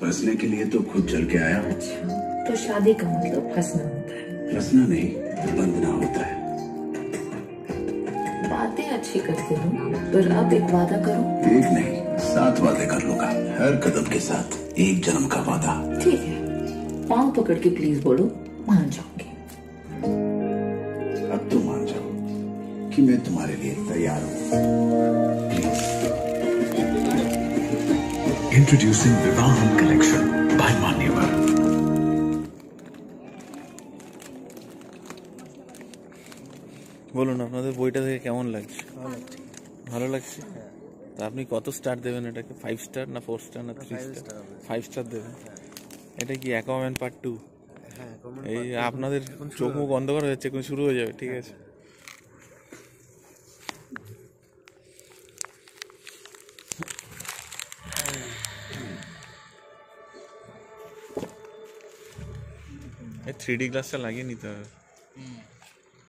फंसने के लिए तो खुद चल के आया। अच्छा, तो शादी का मतलब फंसना होता है? फंसना नहीं, बंधना होता है। बातें अच्छी करते हो, पर अब एक वादा करो। एक नहीं, 7 वादे कर लूंगा, हर कदम के साथ 1 जन्म का वादा। ठीक है, पाँव पकड़ के प्लीज बोलो, मान जाओगे। अब तो मान जाओ कि मैं तुम्हारे लिए तैयार हूँ। Introducing Vivaham Collection by Manyavar. বলুন আপনাদের বইটা দেখে কেমন লাগছে? ভালো লাগছে। তো আপনি কত স্টার দেবেন এটাকে? 5 স্টার না 4 স্টার না 3 স্টার? 5 স্টার দেবেন। এটা কি অ্যাকোয়াম্যান পার্ট 2? হ্যাঁ, এই আপনাদের চোখ মুখ অন্ধ করা হচ্ছে, এখন শুরু হয়ে যাবে। ঠিক আছে। এই 3D গ্লাসটা লাগিয়ে নিতে হবে।